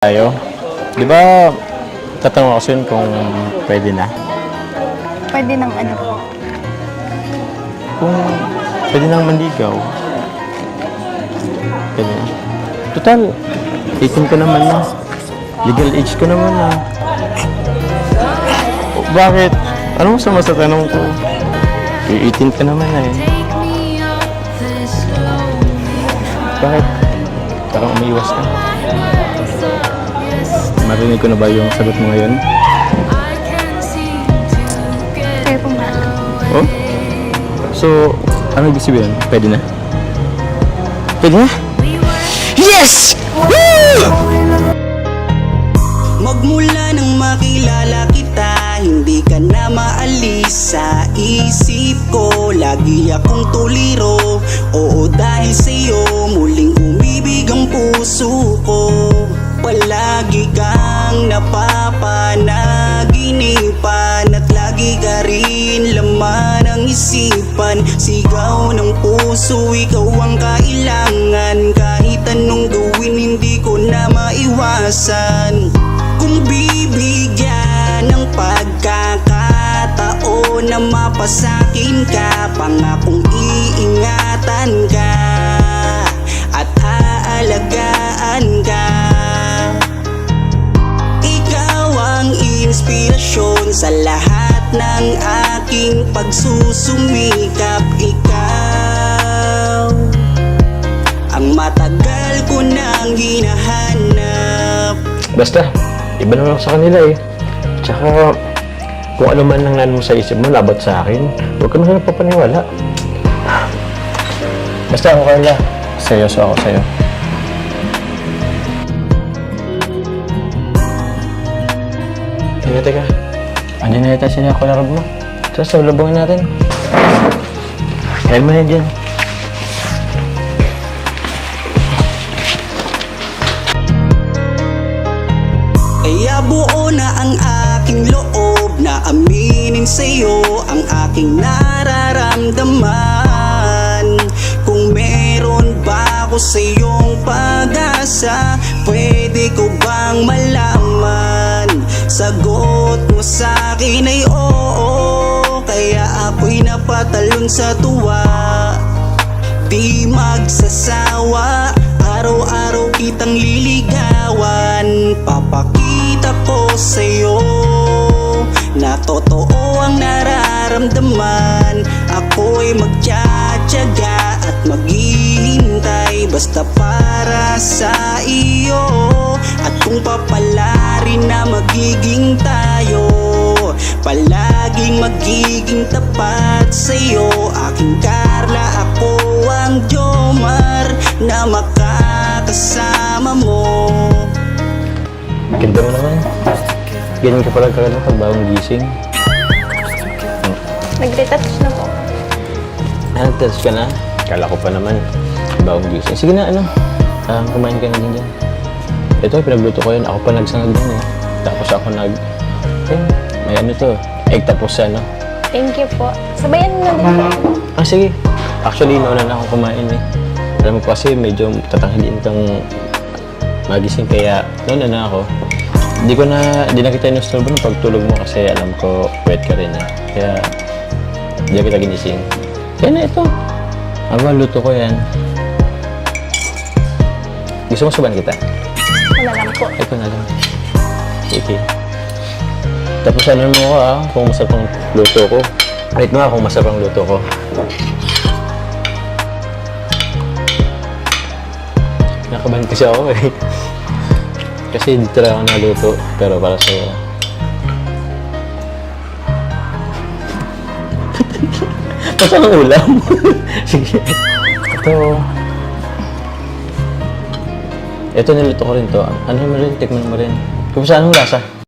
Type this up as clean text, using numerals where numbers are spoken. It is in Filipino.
Tayo. Di ba, tatanong ako yun kung pwede na? Pwede ng ano? Kung pwede nang manligaw. Pwede na. Total, 18 ko naman na. Legal age ko naman na. Bakit? Ano masama sa tanong ko? 18 ka naman na eh. Bakit? Parang umiiwas ka. Marinig ko na ba yung sagot mo ngayon? Kaya po nga. Oh? So, ano ibig sabihin? Pwede na? Pwede na? Yes! Woo! Magmula nang makilala kita, hindi ka na maalis sa isip ko. Lagi akong tuliro, oo dahil sa'yo muling umibig ang puso ko. Palagi kang napapanaginipan at lagi ka rin laman ng isipan. Sigaw ng puso, ikaw ang kailangan. Kahit anong gawin, hindi ko na maiwasan. Kung bibigyan ng pagkakataon na mapasakin ka, pangakong iingatan ka at aalagaan ka. Ikaw ang inspirasyon sa lahat ng aking pagsusumikap. Ikaw ang matagal ko nang hinahanap. Basta, iba naman ako sa kanila eh. Tsaka, kung ano man ang nanon mo sa isip mo, labat sa akin, huwag ka na nagpapaniwala. Basta ako, Carla. Seryoso ako sa'yo. Teka. Andiyan na yata sila ako larab mo. Tara, salubungin natin. Kaya mo na dyan. Kaya buo na ang aking loob na aminin sa'yo ang aking nararamdaman. Kung meron ba ako sa'yong pag-asa, pwede ko bang malaman? Sagot mo sa'kin ay oo, kaya ako'y napatalon sa tuwa. Di magsasawa, araw-araw kitang liligawan. Papakita ko sa'yo na totoo ang nararamdaman. Ako'y magtsatsaga at maghihintay basta para sa iyo. At kung papalarin na magiging tayo, palaging magiging tapat sa'yo. Aking Carla, ako ang Jomar na makakasama mo. Ganda mo naman. Ganyan ka pala kagano pag bagong gising. Nag-retouch na po. Nag-touch ka na? Kala ko pa naman. Bagong gising. Sige na, kumain ka na din dyan. Ito, pinagluto ko yun. Ako pa nagsangag din eh. Tapos ako may ano to. Egg tapos Thank you po. Sabayan mo na din po. sige. Actually, nauna na akong kumain eh. Alam mo kasi medyo tatanghaliin kang magising kaya nauna na ako. Di na kita inusturbo ng pagtulog mo kasi alam ko wet ka rin eh. Kaya di na kita ginising. Kaya na ito. Luto ko yan. Gusto mo suban kita? Ito na lang po. Ito na lang. Sige. Tapos mo ko kung masarap ang luto ko. Rate mo kung masarap ang luto ko. Nakabahan kasi ako eh. Kasi dito lang ako naluto, pero para sa'yo. Tapos ang ulam. Sige. Ito niluto ko rin to. Ano mo rin, tikman mo rin. Kung saan ang lasa?